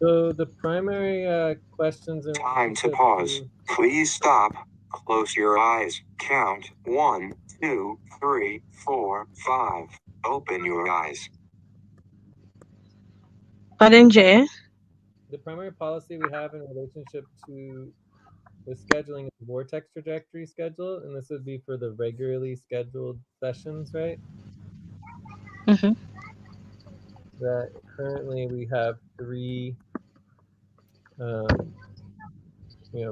So the primary questions. Time to pause. Please stop. Close your eyes. Count 1, 2, 3, 4, 5. Open your eyes. Pardon, Jay? The primary policy we have in relationship to the scheduling is vortex trajectory schedule, and this would be for the regularly scheduled sessions, right? Mm-hmm. That currently we have three, um,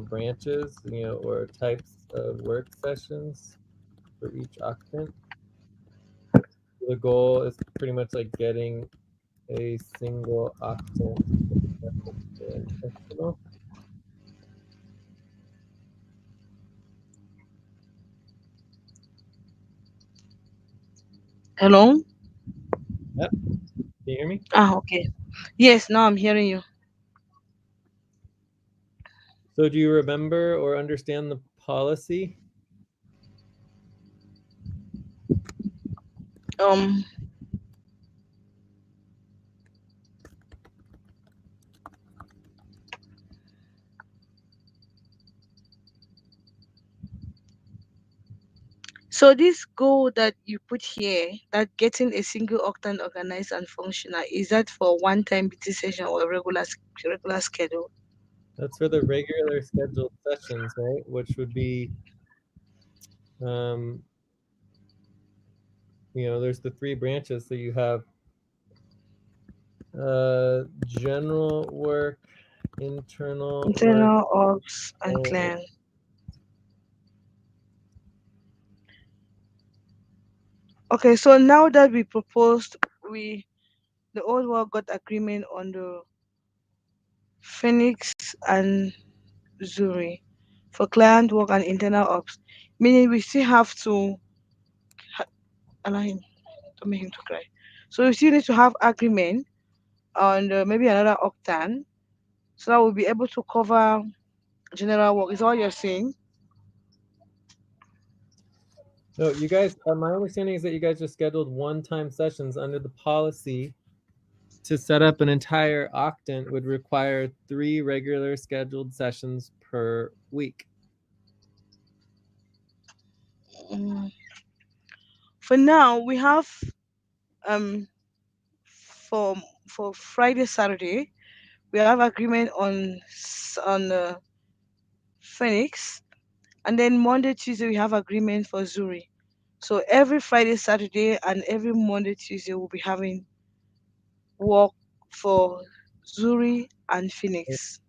branches, or types of work sessions for each octant. The goal is pretty much like getting a single octant intentional. Hello? Yep. Can you hear me? Ah, okay. Yes, now I'm hearing you. So do you remember or understand the policy? Um, so this goal that you put here, that getting a single octant organized and functional, is that for one-time BT session or a regular schedule? That's for the regular scheduled sessions, right? Which would be, um, there's the three branches. So you have general work, internal work, Internal ops and and clan. Okay, so now that we proposed, the old world got agreement on the Phoenix and Zuri for client work and internal ops, meaning we still have to allow him, don't make him to cry. So we still need to have agreement on maybe another octane, so that we'll be able to cover general work. Is all you're saying? no, you guys. My understanding is that you guys just scheduled one-time sessions under the policy. To set up an entire octant would require 3 regular scheduled sessions per week. Mm. For now, we have um for Friday, Saturday, we have agreement on Phoenix, and then Monday, Tuesday we have agreement for Zuri. So every Friday, Saturday, and every Monday, Tuesday we'll be having work for Zuri and Phoenix.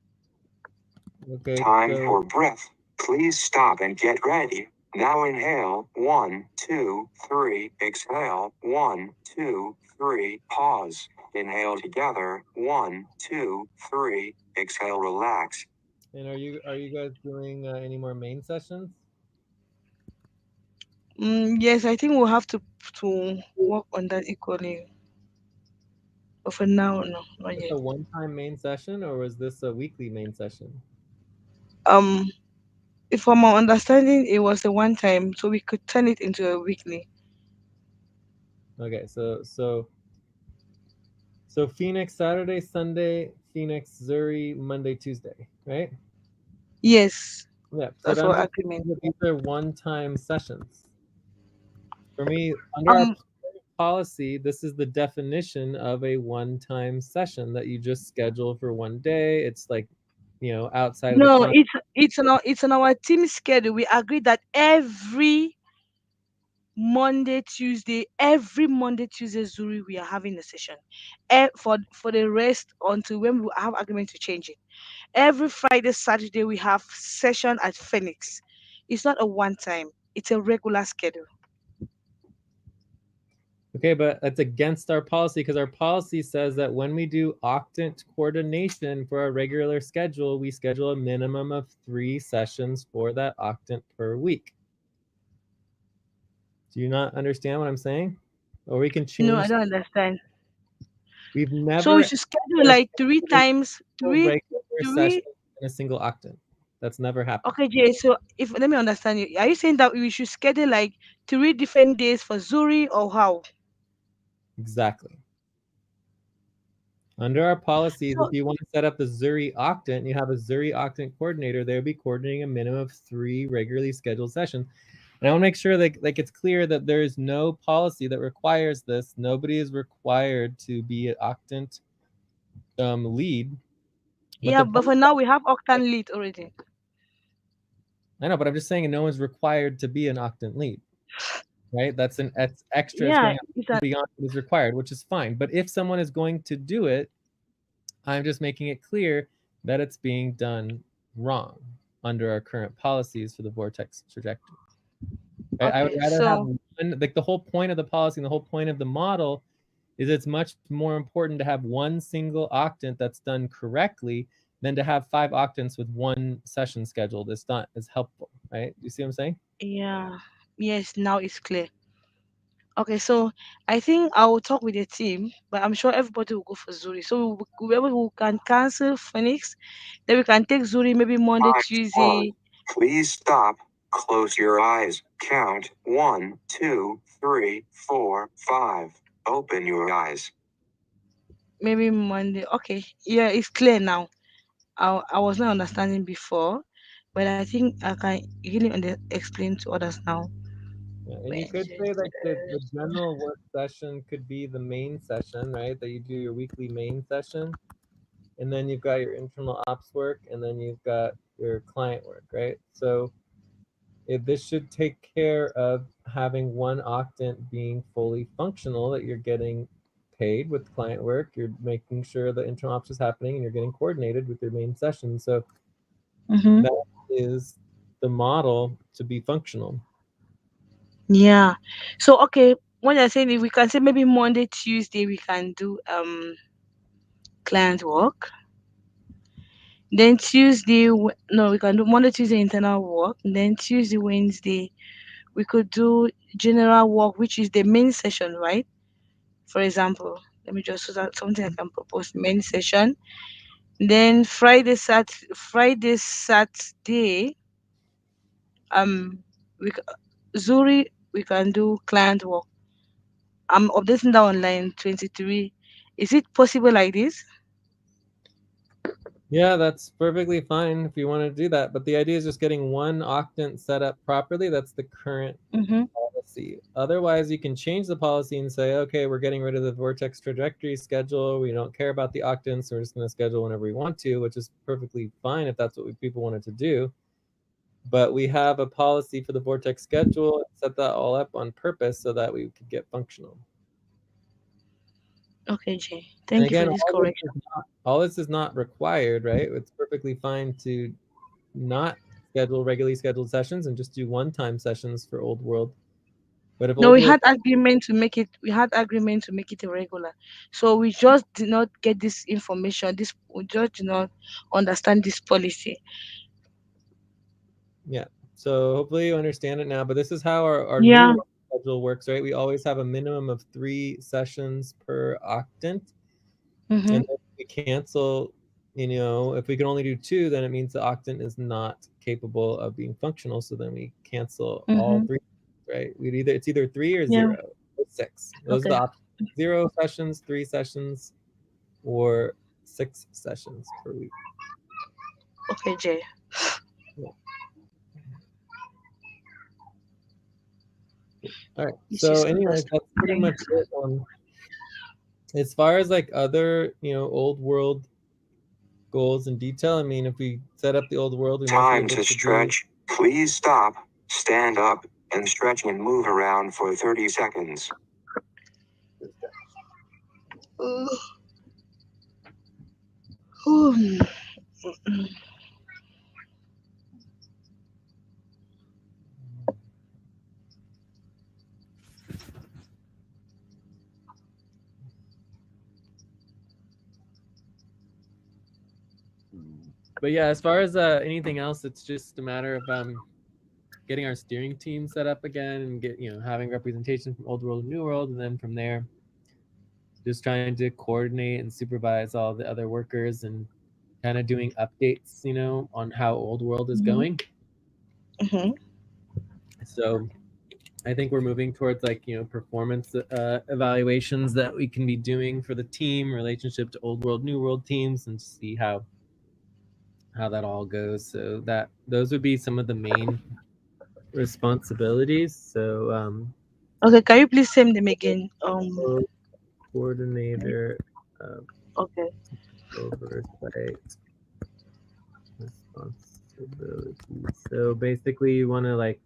Okay, Time so for breath. Please stop and get ready. Now inhale. 1, 2, 3. Exhale. 1, 2, 3. Pause. Inhale together. 1, 2, 3. Exhale. Relax. and are you guys doing any more main sessions? Yes, I think we'll have to work on that equally. But for now, no, not Is this yet. a one-time main session or was this a weekly main session? Um, if from my understanding, it was a one time, so we could turn it into a weekly. Okay, so Phoenix Saturday, Sunday, Phoenix Zuri Monday, Tuesday, right? Yes, Yeah. So that's that what means agreement. that these are one-time sessions. For me, under our Um, policy, this is the definition of a one-time session that you just schedule for one day. It's like, outside of the no, con. it's on our team schedule. We agreed that every Monday, Tuesday, Zuri, we are having a session. For the rest until when we have agreement to change it. Every Friday, Saturday, we have session at Phoenix. It's not a one time. It's a regular schedule. Okay, but that's against our policy because our policy says that when we do octant coordination for our regular schedule, we schedule a minimum of 3 sessions for that octant per week. Do you not understand what I'm saying? Or we can No, I change. don't understand. We've So we never should schedule ever like three scheduled times, a regular session three. in a single octant. That's never happened. Okay, Jay. So if let me understand you, are you saying that we should schedule like three different days for Zuri or how? Exactly. Under our policies, So if you want to set up the Zuri Octant, you have a Zuri Octant coordinator. They'll be coordinating a minimum of 3 regularly scheduled sessions. And I want to make sure that like it's clear that there is no policy that requires this. Nobody is required to be an Octant lead. But yeah, the but point, for now we have Octan lead already. I know, but I'm just saying no one's required to be an Octant lead, right? That's extra. It's Yeah, going it's a beyond what is required, which is fine. But if someone is going to do it, I'm just making it clear that it's being done wrong under our current policies for the vortex trajectory. Right? I would okay. rather have So one, like the whole point of the policy and the whole point of the model is it's much more important to have one single octant that's done correctly than to have 5 octants with one session scheduled. It's not as helpful, right? You see what I'm saying? yeah, yes, now it's clear. Okay, so I think I will talk with the team, but I'm sure everybody will go for Zuri. So whoever who can cancel Phoenix, then we can take Zuri maybe Monday, Times pause. Tuesday. Please stop. Close your eyes. Count 1, 2, 3, 4, 5. Open your eyes. Maybe Monday. Okay, yeah, it's clear now. I was not understanding before, but I think I can really explain to others now. Yeah, and you could Wednesday. say like the general work session could be the main session, right? That you do your weekly main session. And then you've got your internal ops work, and then you've got your client work, right? So this should take care of having one octant being fully functional, that you're getting paid with client work, you're making sure the internal ops is happening, and you're getting coordinated with your main session. So Mm-hmm. that is the model to be functional. Yeah. So okay, when I say if we can say maybe Monday, Tuesday we can do client work. Then Tuesday, no, we can do Monday, Tuesday internal work. And then Tuesday, Wednesday, we could do general work, which is the main session, right? For example, let me just so that something I can propose main session. Then Friday, Saturday, um, we Zuri, we can do client work. I'm updating that on line 23. Is it possible like this? Yeah, that's perfectly fine if you want to do that. But the idea is just getting one octant set up properly. That's the current Mm-hmm. policy. Otherwise, you can change the policy and say, okay, we're getting rid of the vortex trajectory schedule. We don't care about the octants. We're just going to schedule whenever we want to, which is perfectly fine if that's what people wanted to do. But we have a policy for the vortex schedule and set that all up on purpose so that we could get functional. Okay, Jay. And Thank you for again, this correction. all this is not required, right? It's perfectly fine to not schedule regularly scheduled sessions and just do one-time sessions for old world. But if No, old we world, had agreement to make it. We had agreement to make it irregular. So we just did not get this information. This we just did not understand this policy. yeah. So hopefully you understand it now. But this is how our new Yeah. work schedule works, right? We always have a minimum of 3 sessions per octant. Mm-hmm. And then if we cancel, if we can only do 2, then it means the octant is not capable of being functional. So then we cancel all Mm-hmm. 3, right? It's either 3 or Yeah. 0 or 6. Those are the Okay. options. 0 sessions, 3 sessions, or 6 sessions per week. Okay, Jay. Yeah. All right. This So is anyways, that's pretty understanding. much it. As far as like other, old world goals in detail, I mean, if we set up the old world, we might be Time able to to do. stretch. Please stop, stand up, and stretch and move around for 30 seconds. Hmm. But yeah, as far as anything else, it's just a matter of getting our steering team set up again and having representation from old world and new world, and then from there just trying to coordinate and supervise all the other workers and kind of doing updates on how old world is Mm-hmm. going. Mm-hmm. So I think we're moving towards like, performance evaluations that we can be doing for the team, relationship to old world, new world teams, and see how that all goes. So those would be some of the main responsibilities. So Okay, can you please send them again? coordinator, Okay. oversight, responsibilities. So basically, you want to like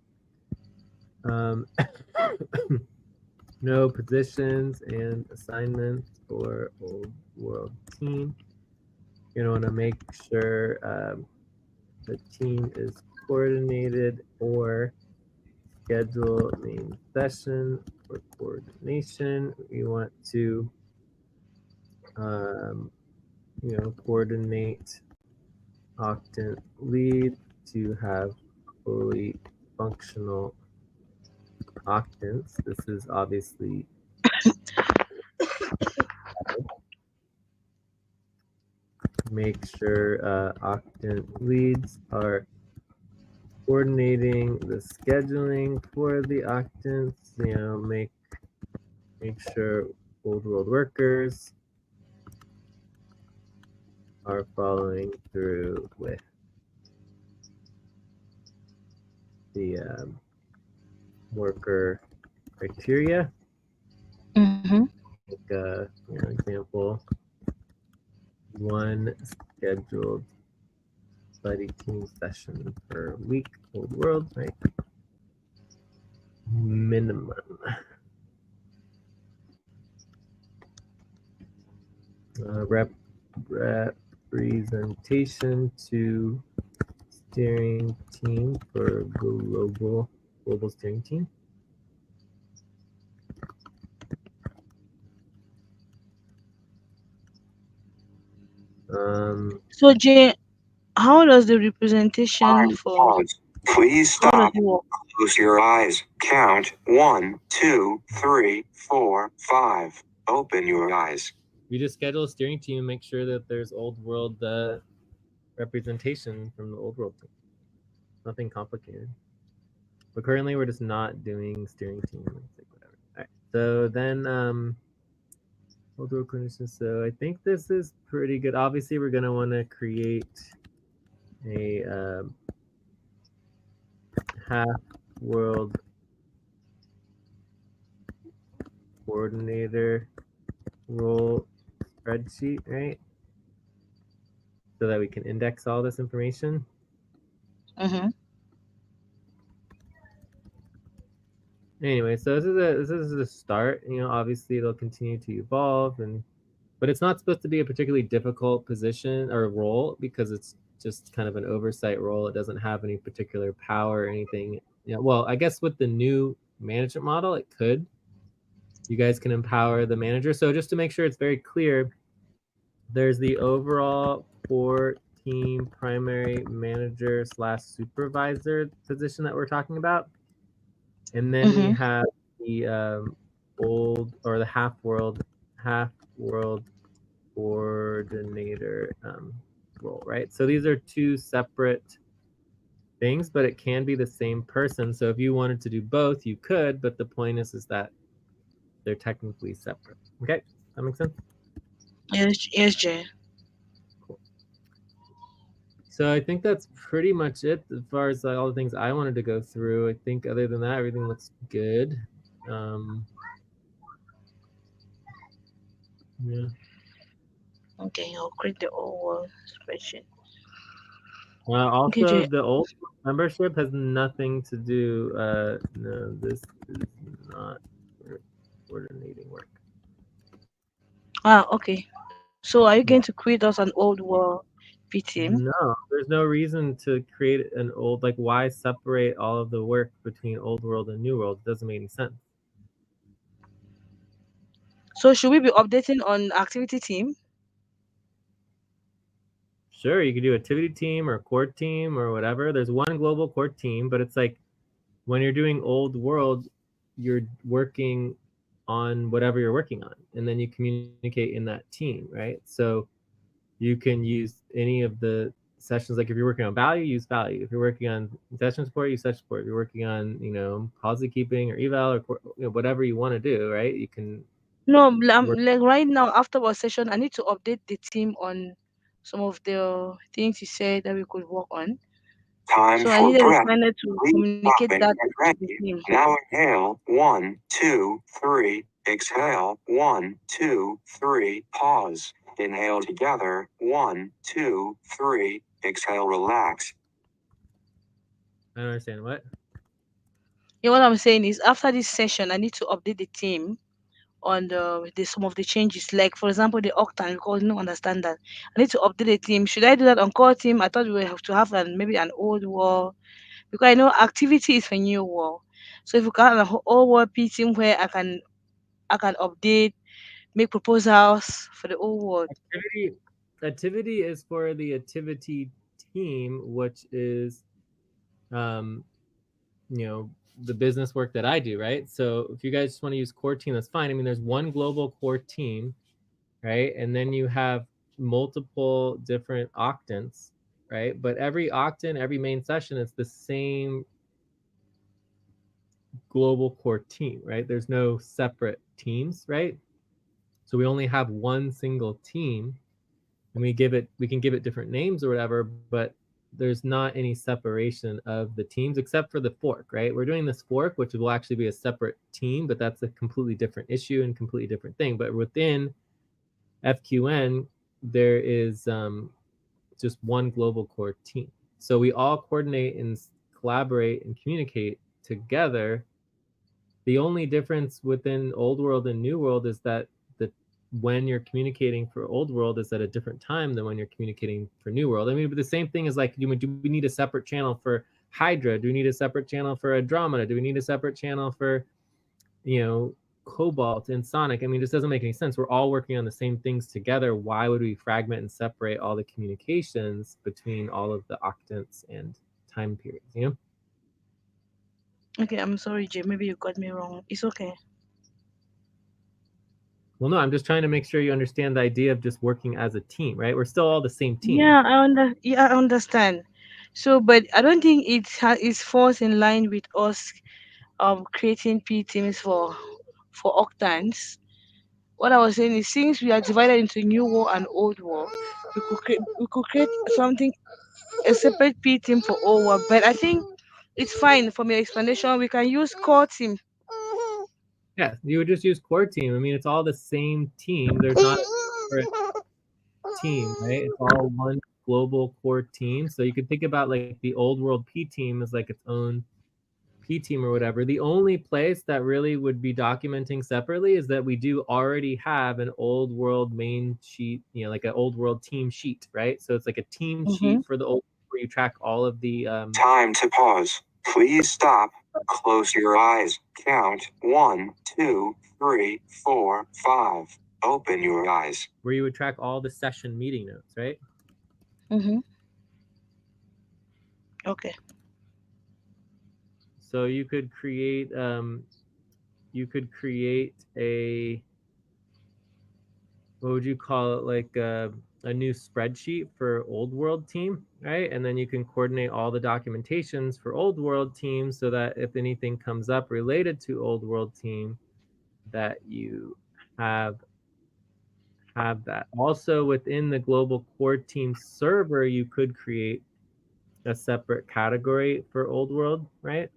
know positions and assignments for old world team. You're gonna want to make sure the team is coordinated or schedule main session for coordination. You want to coordinate Octant lead to have fully functional octants. This is obviously make sure octant leads are coordinating the scheduling for the octants. Make sure old world workers are following through with the worker criteria. Mm-hmm. Like, example, one scheduled buddy team session per week, old world, right? Minimum. Representation to steering team for global steering team. So Jay, how does the representation Time. for Pause. Please how does stop. it work? Close your eyes. Count 1, 2, 3, 4, 5. Open your eyes. We just schedule a steering team and make sure that there's old world representation from the old world team. Nothing complicated. But currently we're just not doing steering team. Like whatever. All right. So then old world coordination. So I think this is pretty good. Obviously we're gonna want to create a half world coordinator role spreadsheet, right? So that we can index all this information. Mm-hmm. Anyway, so this is a start. Obviously it'll continue to evolve, but it's not supposed to be a particularly difficult position or role because it's just kind of an oversight role. It doesn't have any particular power or anything. Well, I guess with the new management model, it could. You guys can empower the manager. So just to make sure it's very clear, there's the overall 4-team primary manager / supervisor position that we're talking about. And then we have the old or the half world coordinator role, right? So these are two separate things, but it can be the same person. So if you wanted to do both, you could, but the point is that they're technically separate. Okay, that makes sense? Yes, Jay. Cool. So I think that's pretty much it as far as all the things I wanted to go through. I think other than that, everything looks good. Yeah. Okay, I'll create the old world spreadsheet. Okay, Also, Jay. the old membership has nothing to do. No, this is not coordinating work. Okay. So are you going Yeah. to create us an old world V team? No, there's no reason to create an old, like, why separate all of the work between old world and new world? It doesn't make any sense. So should we be updating on activity team? Sure, you could do activity team or core team or whatever. There's one global core team, but it's like when you're doing old world, you're working on whatever you're working on, and then you communicate in that team, right? So you can use any of the sessions, like if you're working on value, use value. If you're working on session support, use session support. If you're working on, policy keeping or eval or whatever you want to do, right? You can No, work. like right now after our session, I need to update the team on some of the things he said that we could work on. Time So I for needed a breath. planner to Please stop communicate and that get to the ready. team. Now inhale. 1, 2, 3. Exhale. 1, 2, 3. Pause. Inhale together. 1, 2, 3. Exhale. Relax. I don't understand what. Yeah, what I'm saying is after this session, I need to update the team on the some of the changes. Like for example, the octane because no understand that. I need to update the team. Should I do that on core team? I thought we would have to have maybe an old wall because I know activity is for new wall. So if we can have an old wall P team where I can update, make proposals for the old world. Activity is for the activity team, which is um the business work that I do, right? So if you guys just want to use core team, that's fine. I mean, there's one global core team, right? And then you have multiple different octants, right? But every octant, every main session, it's the same global core team, right? There's no separate teams, right? So we only have one single team, and we can give it different names or whatever, but there's not any separation of the teams except for the fork, right? We're doing this fork, which will actually be a separate team, but that's a completely different issue and completely different thing. But within FQN, there is just one global core team. So we all coordinate and collaborate and communicate together. The only difference within Old World and New World is that when you're communicating for Old World is at a different time than when you're communicating for New World. I mean, but the same thing is like, do we need a separate channel for Hydra? Do we need a separate channel for Andromeda? Do we need a separate channel for, Cobalt and Sonic? I mean, this doesn't make any sense. We're all working on the same things together. Why would we fragment and separate all the communications between all of the octants and time periods? Okay, I'm sorry, Jay. Maybe you got me wrong. It's okay. Well, no, I'm just trying to make sure you understand the idea of just working as a team, right? We're still all the same team. Yeah, I understand. So, but I don't think it falls in line with us creating P teams for octans. What I was saying is, since we are divided into new war and old war, we could create something a separate P team for old war. But I think it's fine from your explanation. We can use core team. Yeah, you would just use core team. I mean, it's all the same team. There's not a separate team, right? It's all one global core team. So you could think about like the old world P team as like its own P team or whatever. The only place that really would be documenting separately is that we do already have an old world main sheet, like an old world team sheet, right? So it's like a team Mm-hmm. sheet for the old where you track all of the Time to pause. Please stop. Close your eyes. Count 1, 2, 3, 4, 5. Open your eyes. where you would track all the session meeting notes, right? Mm-hmm. Okay. So you could create a, what would you call it, like a new spreadsheet for old world team, right? And then you can coordinate all the documentations for old world team so that if anything comes up related to old world team, that you have that. Also within the global core team server, you could create a separate category for old world, right?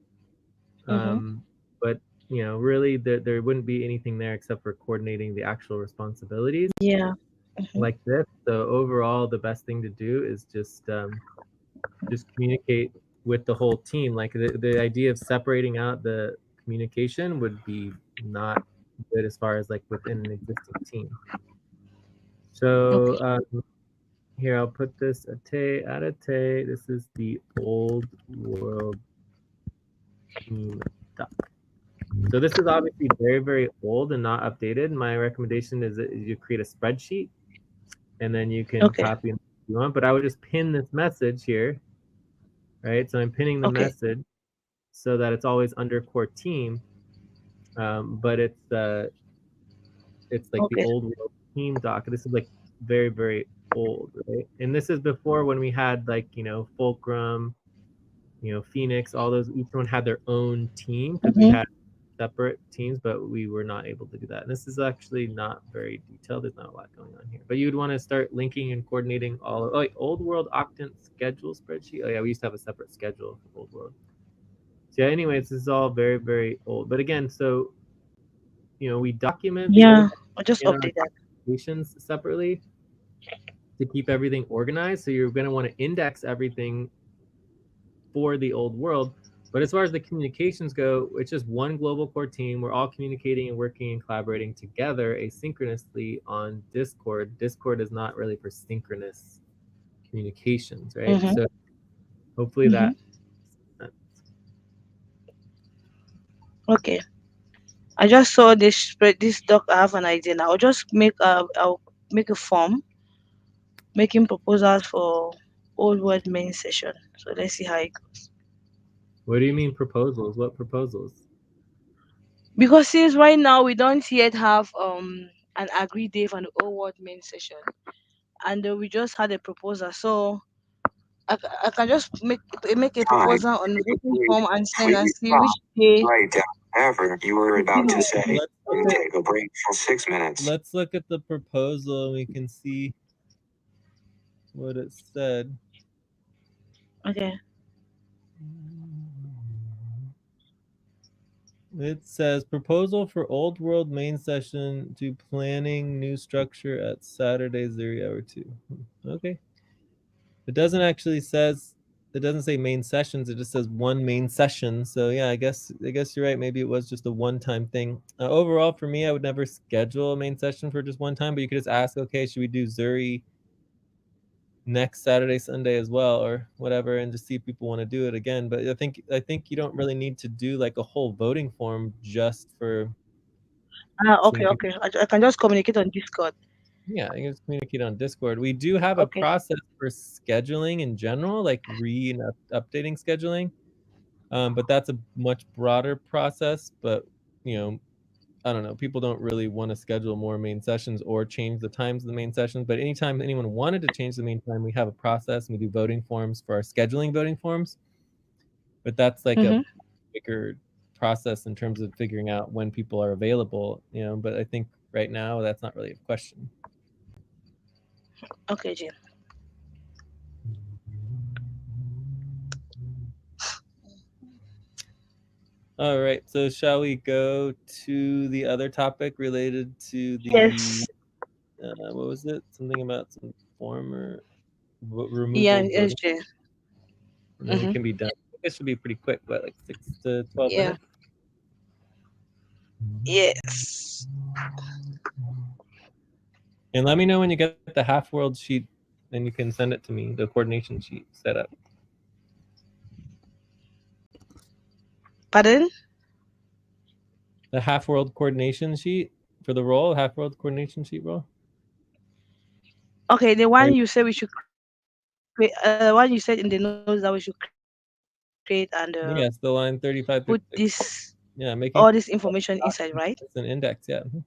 Mm-hmm. But really there wouldn't be anything there except for coordinating the actual responsibilities Yeah. Mm-hmm. like this. So overall, the best thing to do is just communicate with the whole team. Like the idea of separating out the communication would be not good as far as like within an existing team. Okay. So here I'll put this Atate. This is the old world team doc. So this is obviously very, very old and not updated. My recommendation is that you create a spreadsheet and then you can Okay. copy if you want, but I would just pin this message here, right? So I'm pinning the Okay. message so that it's always under core team, but it's like the Okay. old world team doc. This is like very, very old, right? And this is before when we had like, Fulcrum, Phoenix, all those, each one had their own team because we Mm-hmm. had separate teams, but we were not able to do that. And this is actually not very detailed. There's not a lot going on here. But you'd want to start linking and coordinating all of, Old World Octant schedule spreadsheet. Oh yeah, we used to have a separate schedule for Old World. So yeah, anyways, this is all very, very old. But again, so we document the Yeah, old I'll just in our update that. applications separately to keep everything organized. So you're going to want to index everything for the old world. But as far as the communications go, it's just one global core team. We're all communicating and working and collaborating together asynchronously on Discord. Discord is not really for synchronous communications, right? Mm-hmm. So hopefully Mm-hmm. that. Okay. I just saw this spread. This doc. I have an idea now. I'll make a form making proposals for old word main session. So let's see how it goes. What do you mean proposals? What proposals? Because since right now we don't yet have an agreed day for the old word main session, and we just had a proposal. So I can just make a Time. proposal on the written Please form and send and please see stop. which day. Write down whatever you were about to say. Let's look And at take a break for 6 minutes. let's look at the proposal and we can see what it said. Okay. It says proposal for Old World main session to planning new structure at Saturday 0 hour 2. Okay. It doesn't say main sessions, it just says one main session. So yeah, I guess you're right. Maybe it was just a one-time thing. Overall for me, I would never schedule a main session for just one time, but you could just ask, okay, should we do Zuri next Saturday, Sunday as well, or whatever, and just see if people want to do it again. But I think you don't really need to do like a whole voting form just for Okay. seeing people. Okay. I can just communicate on Discord. Yeah, you can just communicate on Discord. We do have a Okay. process for scheduling in general, like updating scheduling. But that's a much broader process. But you know, I don't know. People don't really want to schedule more main sessions or change the times of the main sessions. But anytime anyone wanted to change the main time, we have a process and we do voting forms for our scheduling voting forms. But that's like a Mm-hmm. bigger process in terms of figuring out when people are available. But I think right now that's not really a question. Okay, Jim. All right. So shall we go to the other topic related to the Yes. what was it? Something about some former removal Yeah. of Yes, voting, Jim. and then we Mm-hmm. can be done. I think it should be pretty quick, but like 6 to 12 Yeah. minutes. Yes. And let me know when you get the half world sheet, and you can send it to me. The coordination sheet set up. Pardon? The half world coordination sheet for the role. Half world coordination sheet role. Okay, the Or, one you said we should create. One you said in the notes that we should create and yes, the line put 35, 36. this Yeah, all making this information inside, right? it's an index. Yeah. I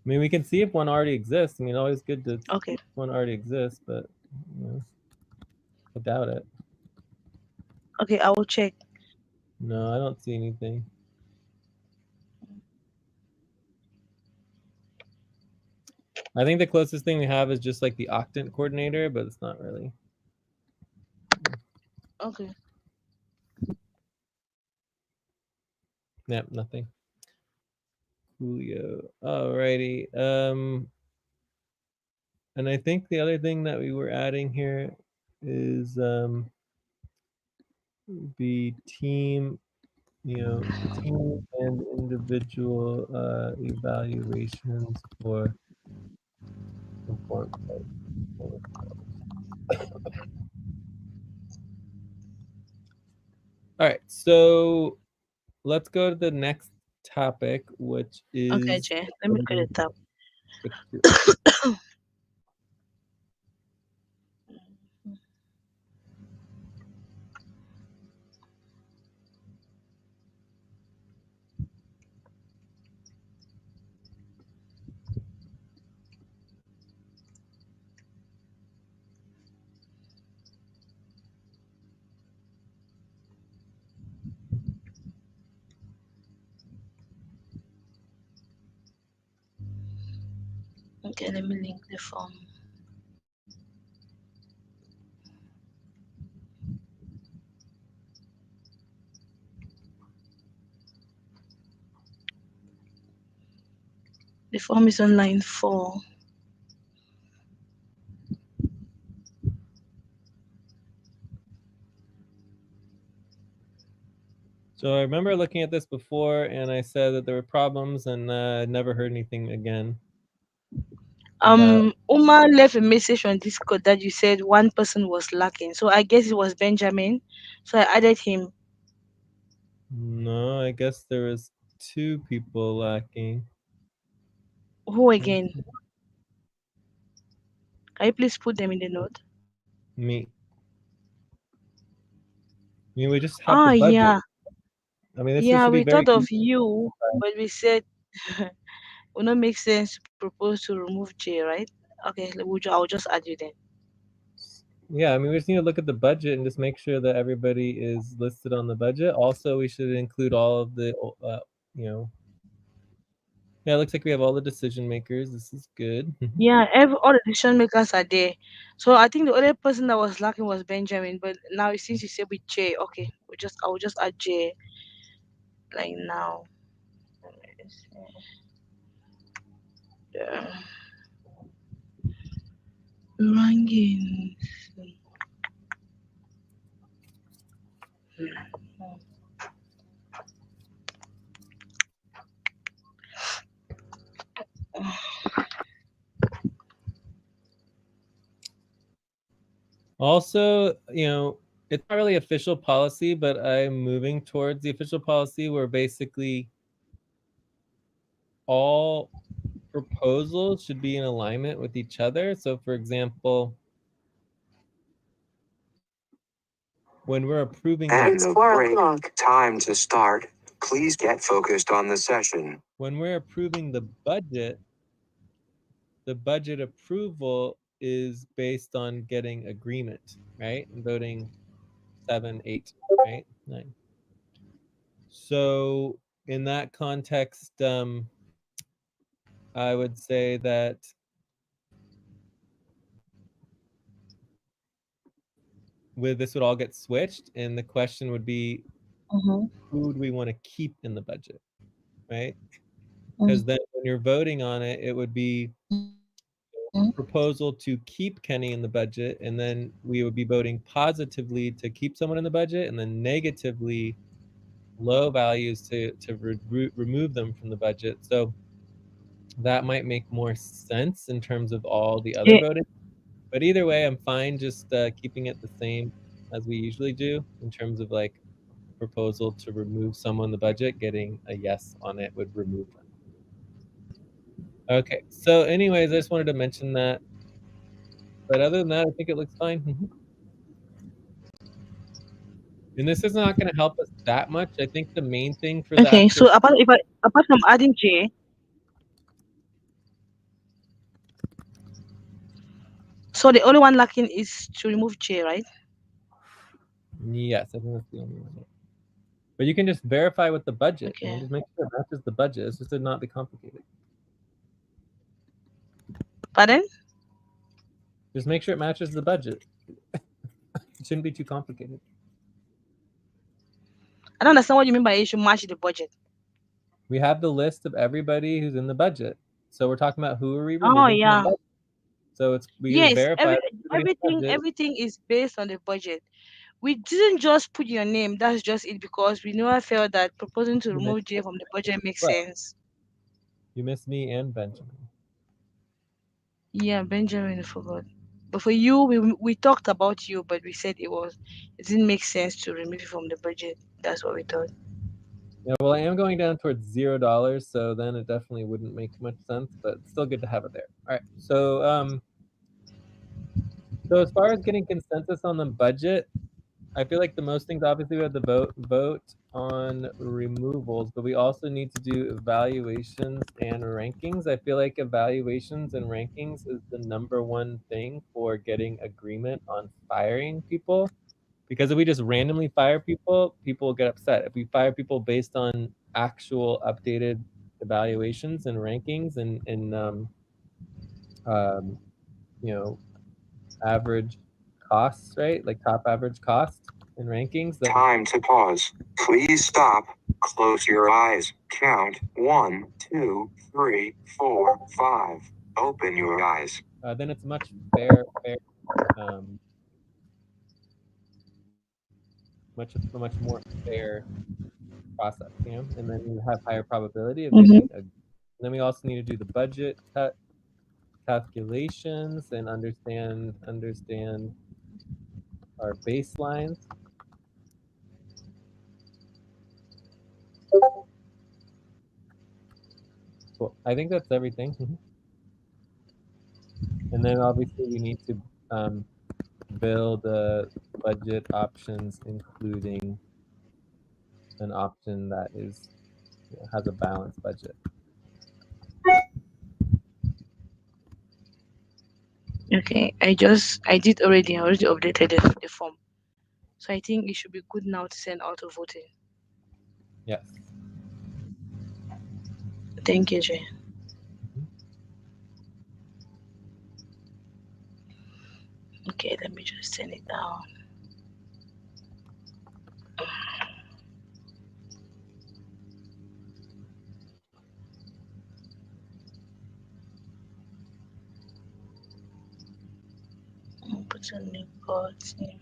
mean, we can see if one already exists. I mean, always good to see Okay. if one already exists, but I doubt it. Okay, I will check. No, I don't see anything. I think the closest thing we have is just like the octant coordinator, but it's not really. Okay. Yep, nothing. Coolio. Alrighty. And I think the other thing that we were adding here is be team, team and individual evaluations for informed. All right, so let's go to the next topic, which Okay, is Jay. Let me create a tab. Okay, let me link the form. The form is on line 4. So I remember looking at this before, and I said that there were problems, and never heard anything again about. Uma left a message on Discord that you said one person was lacking. So I guess it was Benjamin. So I added him. No, I guess there was 2 people lacking. Who again? Can you please put them in the note? Me. I mean, we just have Ah, the budget. yeah. I mean, this Yeah, should be we very thought of easy. you, but we said it would not make sense to propose to remove J, right? Okay, I'll just add you then. Yeah, I mean, we just need to look at the budget and just make sure that everybody is listed on the budget. Also, we should include all of the, you know, yeah, it looks like we have all the decision makers. This is good. Yeah, all the decision makers are there. So I think the other person that was lacking was Benjamin, but now since you said with J, okay, I will just add J like now. Yeah. Ranking. Also, it's not really official policy, but I'm moving towards the official policy where basically all proposals should be in alignment with each other. So, for example, when we're approving And the break. Time to start. Please get focused on the session. when we're approving the budget approval is based on getting agreement, right? And voting 7, 8, right? 9. So in that context, I would say that with this would all get switched, and the question would be, Mm-hmm. who do we want to keep in the budget, right? Because then when you're voting on it, it would be proposal to keep Kenny in the budget, and then we would be voting positively to keep someone in the budget, and then negatively low values to remove them from the budget. So that might make more sense in terms of all the other Yeah. voting. But either way, I'm fine just keeping it the same as we usually do in terms of like proposal to remove someone in the budget, getting a yes on it would remove them. Okay, so anyways, I just wanted to mention that. But other than that, I think it looks fine. And this is not going to help us that much. I think the main thing for the Okay, actual, so apart from adding J, so the only one lacking is to remove J, right? yes, I think that's the only one. But you can just verify with the budget. I mean, Okay. just make sure it matches the budget. It's just to not be complicated. Pardon? Just make sure it matches the budget. It shouldn't be too complicated. I don't understand what you mean by it should match the budget. We have the list of everybody who's in the budget. So we're talking about who are we Oh removing from the yeah. budget. So we can Yes, verify everything is based on the budget. We didn't just put your name, that's just it, because we never felt that proposing to remove J from the budget makes what? sense. You missed me and Benjamin. Yeah, Benjamin forgot. But for you, we talked about you, but we said it didn't make sense to remove it from the budget. That's what we thought. Yeah, well, I am going down towards $0, so then it definitely wouldn't make much sense, but it's still good to have it there. All right, so as far as getting consensus on the budget, I feel like the most things, obviously we have the vote on removals, but we also need to do evaluations and rankings. I feel like evaluations and rankings is the number one thing for getting agreement on firing people. Because if we just randomly fire people, people will get upset. If we fire people based on actual updated evaluations and rankings and you know, average costs, right? Like top average cost and rankings. That Time to pause. Please stop. Close your eyes. Count 1, 2, 3, 4, 5. Open your eyes. then it's much um, much more fair process, you know, and then you have higher probability of getting a. Then we also need to do the budget calculations and understand our baselines. Cool. I think that's everything. And then obviously we need to build budget options, including an option that is has a balanced budget. Okay, I did already. I already updated the form, so I think it should be good now to send auto voting. Yes. Thank you, Jay. Mhm. Okay, let me just send it down. Put a new box in.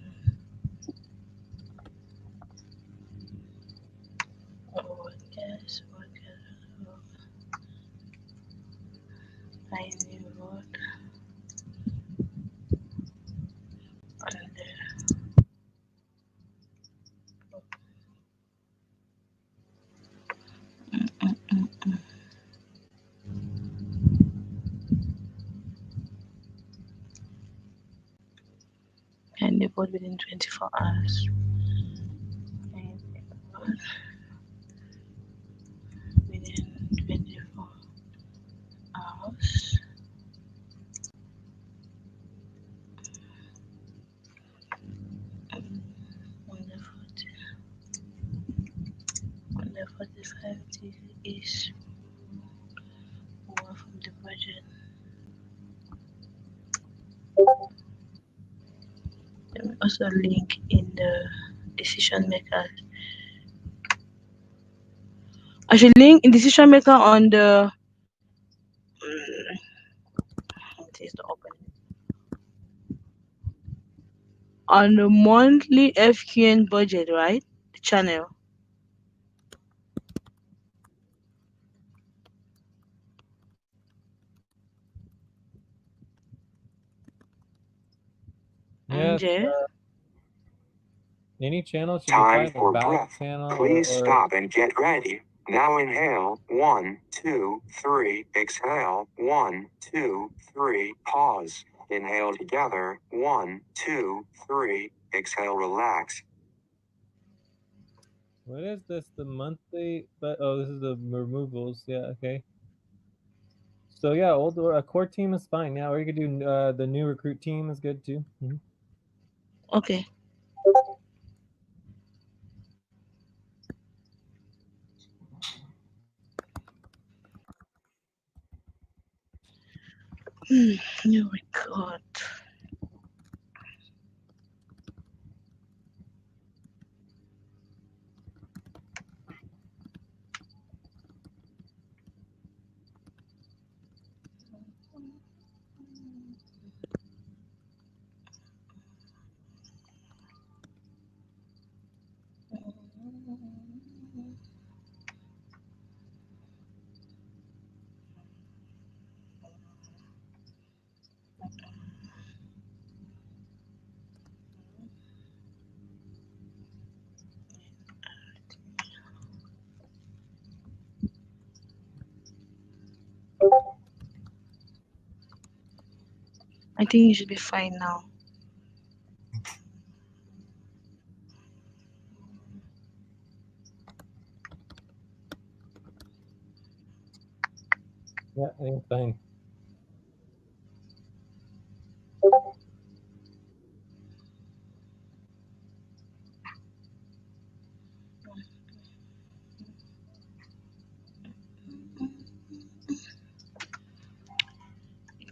Oh, yes, I new vote and the vote within 24 hours. And the vote within 24 hours. On the 45 is more from the budget. Let me also link in the decision maker. I should link in decision maker on the it is to open on the monthly FQN budget, right? The channel. Yes. MJ. Any channel should be Time fine. for Like ballot breath. channel Please or stop and get ready. Now inhale. 1, 2, 3. Exhale. 1, 2, 3. Pause. Inhale together. 1, 2, 3. Exhale. Relax. what is this? The monthly, but oh, this is the removals. Yeah, okay. So yeah, a core team is fine. Yeah, or you could do the new recruit team is good too. Okay. Oh my god. I think you should be fine now. Yeah, I think fine.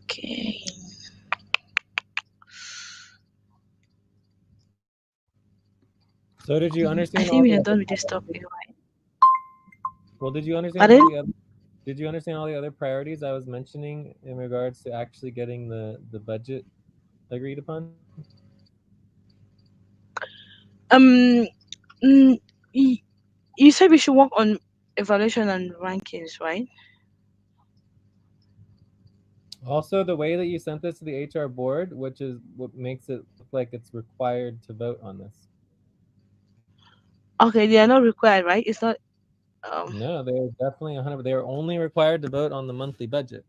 Okay. So did you I understand think all we the are other? done with this topic, right? Well, did you understand all Pardon? the other? Did you understand all the other priorities I was mentioning in regards to actually getting the budget agreed upon? Um, mm, y- you said we should work on evaluation and rankings, right? Also, the way that you sent this to the HR board, which is what makes it look like it's required to vote on this. Okay, they are not required, right? It's not. Um. No, they're definitely 100. They're only required to vote on the monthly budget.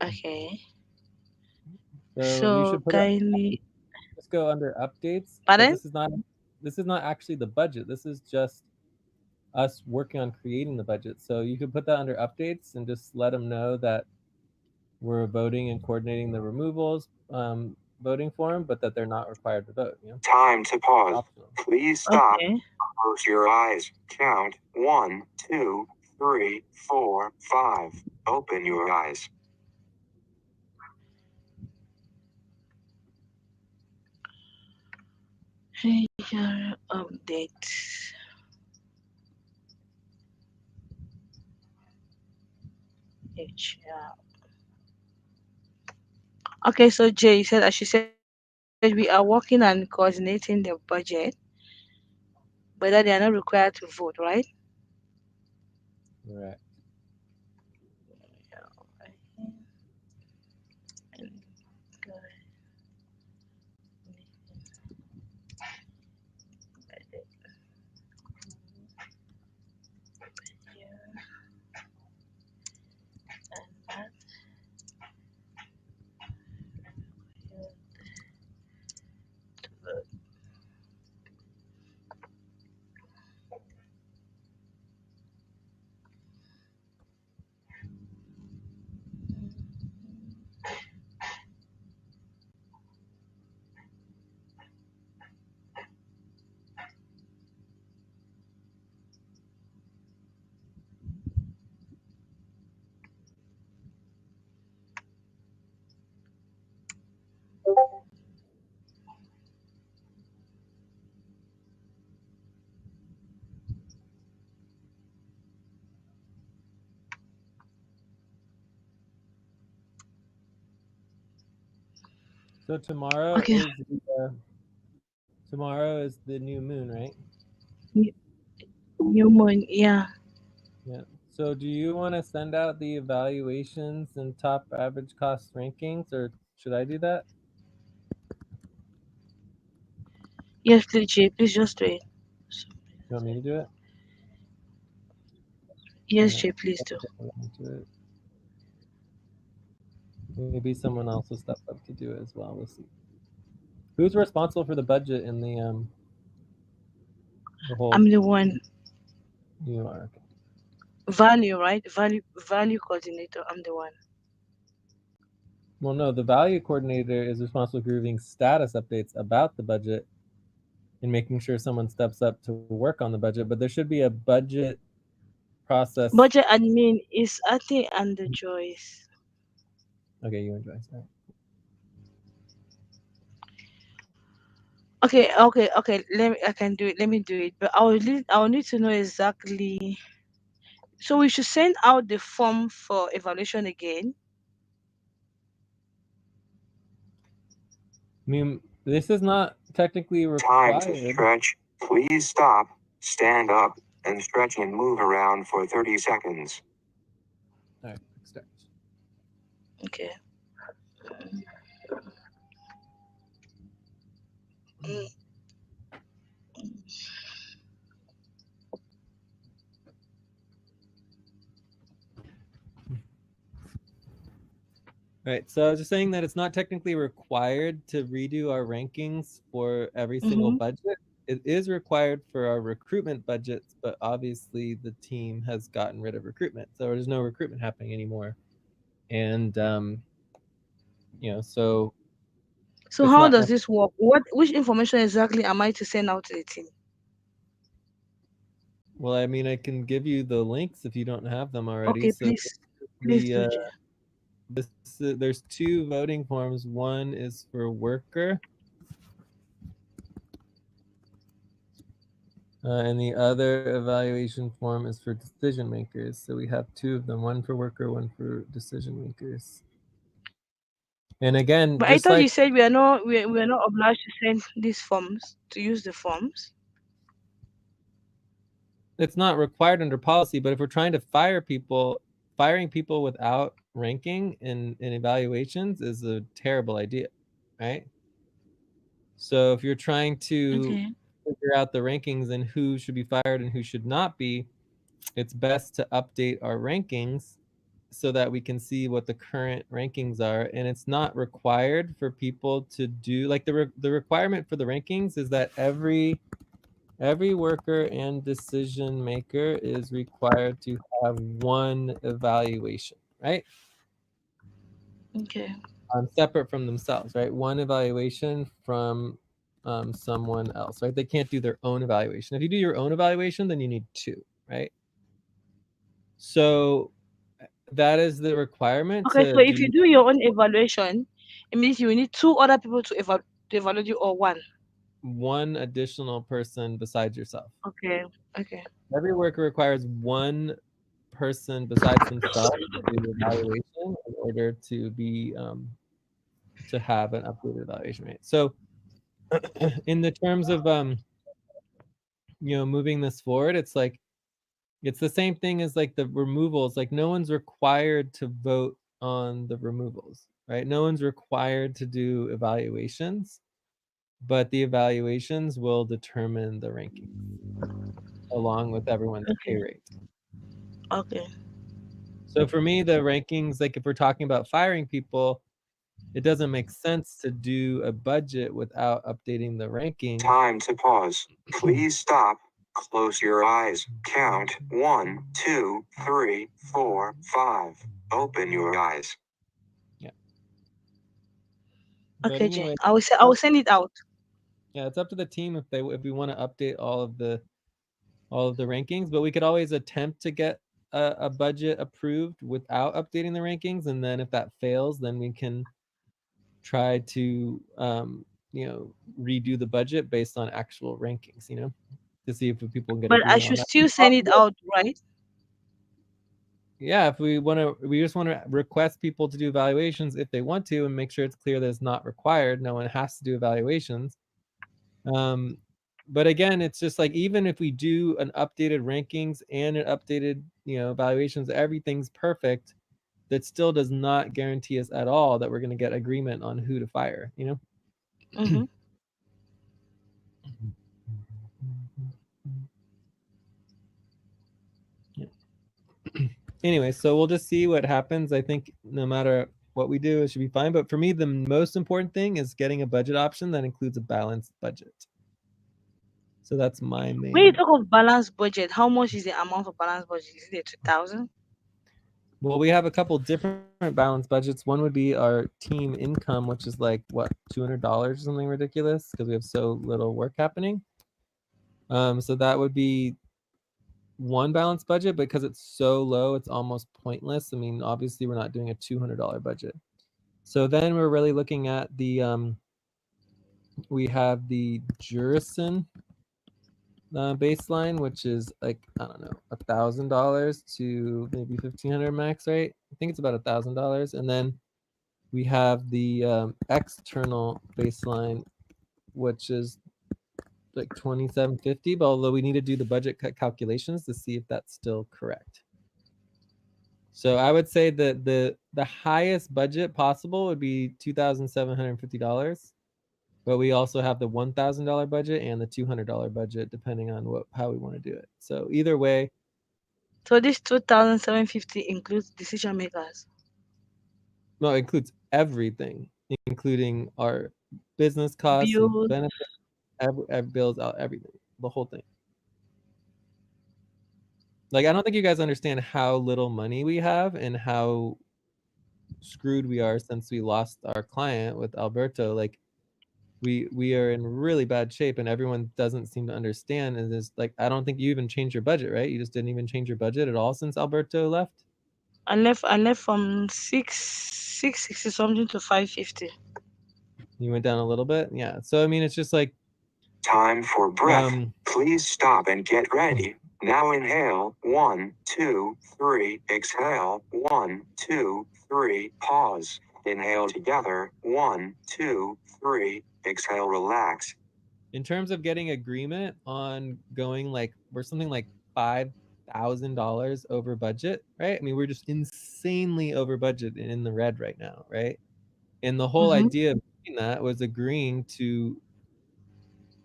Okay. So you So should put it. kindly, Just go under updates because pardon? this is not actually the budget. This is just us working on creating the budget. So you could put that under updates and just let them know that we're voting and coordinating the removals voting form, but that they're not required to vote. Time to pause. Optional. Please stop. Okay. Close your eyes. Count 1, 2, 3, 4, 5. Open your eyes. HR update. HR. Okay, so Jay said, as she said, we are working on coordinating the budget, but that they are not required to vote, right? Right. So Okay. tomorrow is the new moon, right? New, new moon, yeah. Yeah. So do you want to send out the evaluations and top average cost rankings, or should I do that? Yes, please, Jay, please just do it. You want me to do it? All Yes, right. Jay, please do. Do it. Maybe someone else will step up to do it as well. We'll see. Who's responsible for the budget in the whole? I'm the one. You are. Okay. Value, right? Value coordinator. I'm the one. Well, no, the value coordinator is responsible for giving status updates about the budget and making sure someone steps up to work on the budget. But there should be a budget process. Budget admin is Ati and the Joyce. Okay, you enjoy. Sorry. Okay. I can do it. Let me do it. But I will need to know exactly. So we should send out the form for evaluation again. I mean, this is not technically Time to required. stretch. Please stop, stand up, and stretch and move around for 30 seconds. All right, start. Okay. Mm. Right. So I was just saying that it's not technically required to redo our rankings for every single Mm-hmm. budget. It is required for our recruitment budgets, but obviously the team has gotten rid of recruitment, so there's no recruitment happening anymore. And so So it's how not does necessary. this work? Which information exactly am I to send out to the team? Well, I mean, I can give you the links if you don't have them already. Okay, So please the do, Jay. there's two voting forms. One is for worker, And the other evaluation form is for decision makers. So we have two of them, one for worker, one for decision makers. And again, But I just thought you like said we are not obliged to send these forms to use the forms. it's not required under policy, but if we're trying to fire people, firing people without ranking in evaluations is a terrible idea, right? So if you're trying to Okay. figure out the rankings and who should be fired and who should not be, it's best to update our rankings so that we can see what the current rankings are. And it's not required for people to do like the requirement for the rankings is that every worker and decision maker is required to have one evaluation, right? Okay. Separate from themselves, right? One evaluation from someone else, right? They can't do their own evaluation. If you do your own evaluation, then you need two, right? So that is the requirement Okay. to So if you do do your own evaluation, it means you need two other people to evaluate you, or one. one additional person besides yourself. Okay. Okay. Every worker requires one person besides themselves to do the evaluation in order to be to have an updated evaluation rate. So in the terms of moving this forward, it's like it's the same thing as like the removals. Like no one's required to vote on the removals, right? No one's required to do evaluations, but the evaluations will determine the ranking along with everyone's pay Okay. rate. Okay. So for me, the rankings, like if we're talking about firing people, it doesn't make sense to do a budget without updating the rankings. Time to pause. Please stop. Close your eyes. Count 1, 2, 3, 4, 5. Open your eyes. Yeah. But Okay, Jay. anyway, I will send it out. yeah, it's up to the team if we want to update all of the rankings, but we could always attempt to get a budget approved without updating the rankings, and then if that fails, then we can try to redo the budget based on actual rankings, to see if people can get But I agreement on should that. still send it out, right? Yeah, if we just want to request people to do evaluations if they want to, and make sure it's clear that it's not required. No one has to do evaluations. Um, but again, it's just like even if we do an updated rankings and an updated, evaluations, everything's perfect. That still does not guarantee us at all that we're going to get agreement on who to fire. Mm-hmm. Yeah. Anyway, so we'll just see what happens. I think no matter what we do, it should be fine. But for me, the most important thing is getting a budget option that includes a balanced budget. So that's my When you main. talk of balanced budget, how much is the amount of balanced budget? Is it 2,000? Well, we have a couple different balanced budgets. One would be our team income, which is like what, $200 or something ridiculous because we have so little work happening. So that would be one balanced budget, but because it's so low, it's almost pointless. I mean, obviously, we're not doing a $200 budget. So then we're really looking at we have the Jurison baseline, which is like, I don't know, $1,000 to maybe 1,500 max, right? I think it's about $1,000. And then we have the external baseline, which is like 2,750. But although we need to do the budget calculations to see if that's still correct. So I would say that the highest budget possible would be $2,750. But we also have the $1,000 budget and the $200 budget, depending on how we want to do it. So either way, So this 2,750 includes decision makers, no, it includes everything, including our business costs and bills, benefits, bills, everything, the whole thing. Like, I don't think you guys understand how little money we have and how screwed we are since we lost our client with Alberto. Like, we are in really bad shape, and everyone doesn't seem to understand. And it's like, I don't think you even changed your budget, right? You just didn't even change your budget at all since Alberto left. I left from 660 something to 550. You went down a little bit, yeah. So I mean, it's just like Time for breath. Please stop and get ready. Now inhale, 1, 2, 3, exhale, 1, 2, 3, pause. Inhale together, 1, 2, 3, exhale, relax. In terms of getting agreement on going like, we're something like $5,000 over budget, right? I mean, we're just insanely over budget and in the red right now, right? And the whole idea of doing that was agreeing to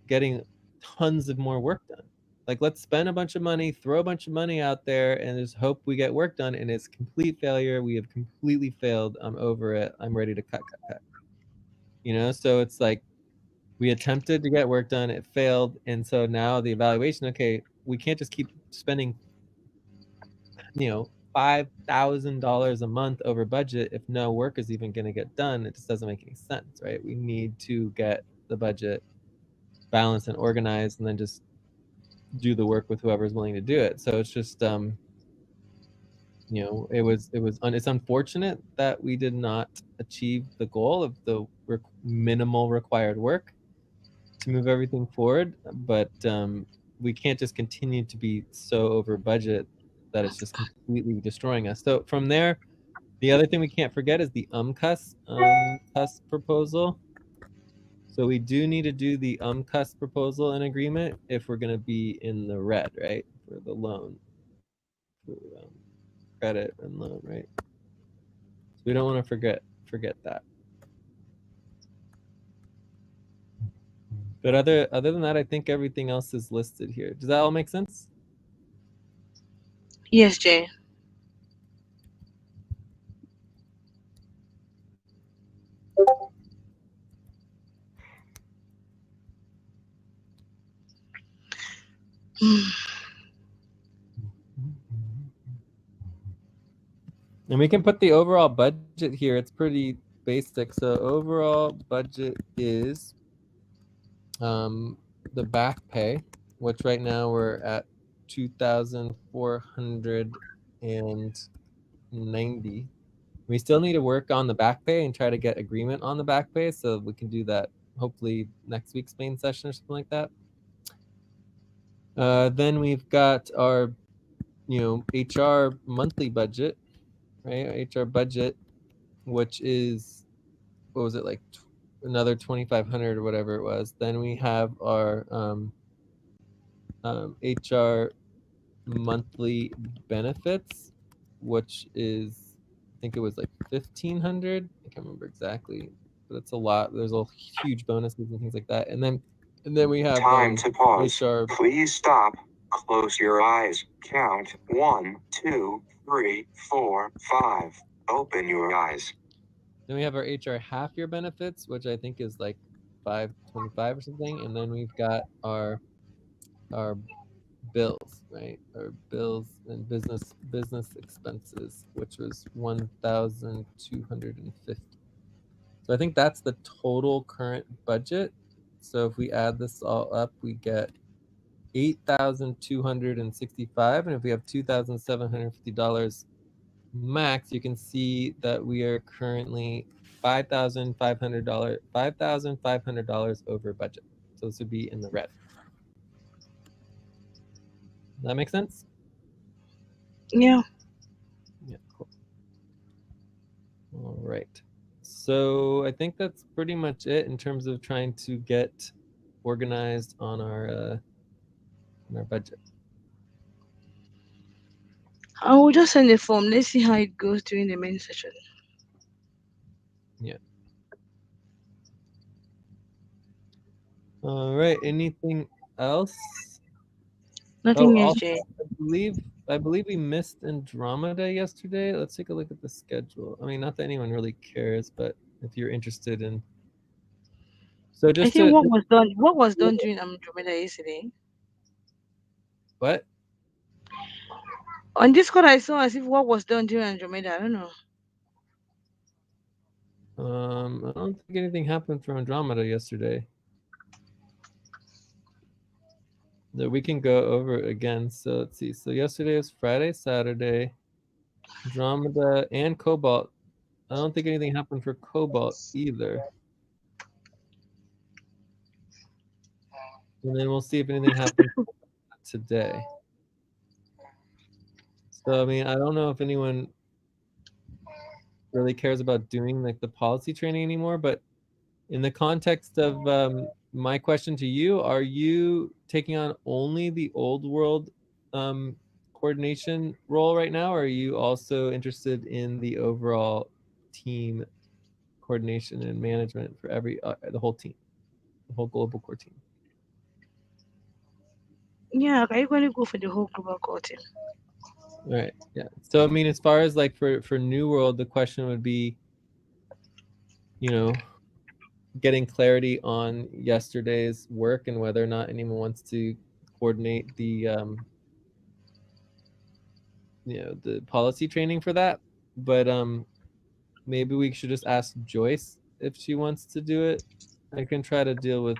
getting tons of more work done. Like, let's spend a bunch of money, throw a bunch of money out there, and just hope we get work done. And it's complete failure. We have completely failed. I'm over it. I'm ready to cut. You know, so it's like we attempted to get work done, it failed, and so now the evaluation. Okay, we can't just keep spending, $5,000 a month over budget if no work is even going to get done. It just doesn't make any sense, right? We need to get the budget balanced and organized, and then just do the work with whoever's willing to do it. So it's just it's unfortunate that we did not achieve the goal of the minimal required work to move everything forward, but we can't just continue to be so over budget that it's just completely destroying us. So from there, the other thing we can't forget is the CUS proposal. So we do need to do the CUS proposal and agreement if we're going to be in the red, right? For the loan, for credit and loan, right? So we don't want to forget that. But other than that, I think everything else is listed here. Does that all make sense? Yes, Jay. And we can put the overall budget here. It's pretty basic. So overall budget is the back pay, which right now we're at 2,490. We still need to work on the back pay and try to get agreement on the back pay, so we can do that hopefully next week's main session or something like that. Then we've got our HR monthly budget, right? HR budget, which is, what was it, like another 2,500 or whatever it was. Then we have our HR monthly benefits, which is, I think it was like 1,500. I can't remember exactly, but it's a lot. There's all huge bonuses and things like that. And then we have time to pause. HR. Please stop. Close your eyes. Count 1, 2, 3, 4, 5. Open your eyes. Then we have our HR half-year benefits, which I think is like 525 or something. And then we've got our bills, right? Our bills and business expenses, which was 1,250. So I think that's the total current budget. So if we add this all up, we get 8,265, and if we have $2,750 max, you can see that we are currently $5,500 over budget. So this would be in the red. Does that make sense? Yeah. Yeah, cool. All right. So I think that's pretty much it in terms of trying to get organized on our budget. I will just send the form. Let's see how it goes during the main session. Yeah. All right. Anything else? Nothing else, Also, Jay. I believe we missed Andromeda yesterday. Let's take a look at the schedule. I mean, not that anyone really cares, but if you're interested in. So just I think what was done during Andromeda yesterday. What? On Discord, I saw as if what was done during Andromeda. I don't know. I don't think anything happened for Andromeda yesterday. That we can go over again. So let's see. So yesterday was Friday, Saturday, Andromeda, and Cobalt. I don't think anything happened for Cobalt either. and then we'll see if anything happens today. So, I mean, I don't know if anyone really cares about doing like the policy training anymore, but in the context of my question to you, are you taking on only the old world coordination role right now, or are you also interested in the overall team coordination and management for the whole team, the whole global core team? Yeah, are you going to go for the whole global core team? All right, yeah. So I mean, as far as like for New World, the question would be, you know, getting clarity on yesterday's work and whether or not anyone wants to coordinate the the policy training for that. But maybe we should just ask Joyce if she wants to do it. I can try to deal with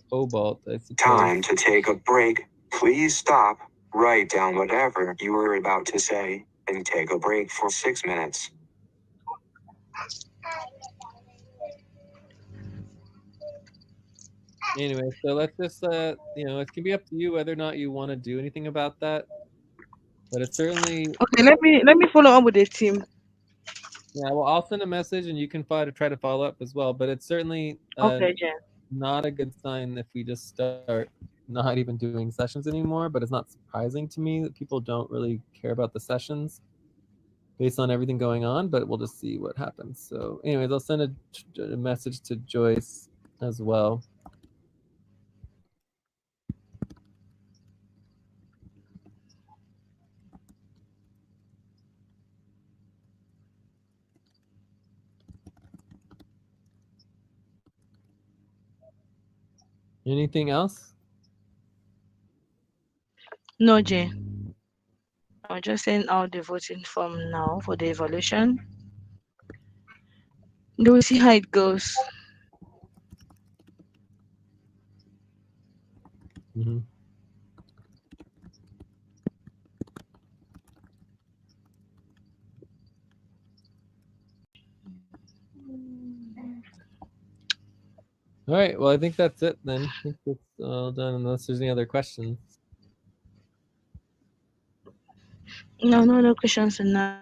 Cobalt, I suppose. Time to take a break. Please stop, write down whatever you were about to say, and take a break for 6 minutes. Anyway, so let's just it can be up to you whether or not you want to do anything about that. But it's certainly, Okay, let me follow up with the team. yeah, well, I'll send a message and you can try to follow up as well. But it's certainly Okay, Jen. not a good sign if we just start not even doing sessions anymore. But it's not surprising to me that people don't really care about the sessions based on everything going on. But we'll just see what happens. So anyways, I'll send a message to Joyce as well. Anything else? No, Jen. I'll just send out the voting form now for the evaluation. Then we'll see how it goes. Mm-hmm. All right. Well, I think that's it then. I think that's all done unless there's any other questions. No questions for now.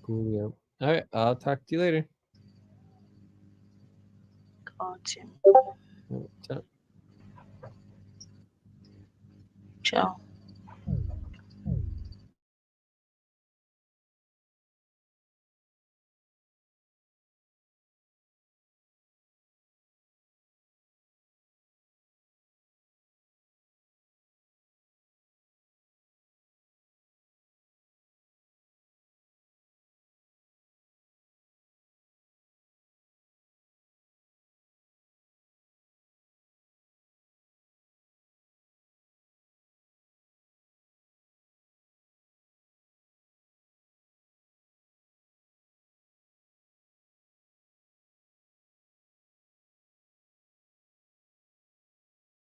Cool. Yeah. All right. I'll talk to you later. Got him. All right, ciao. Ciao.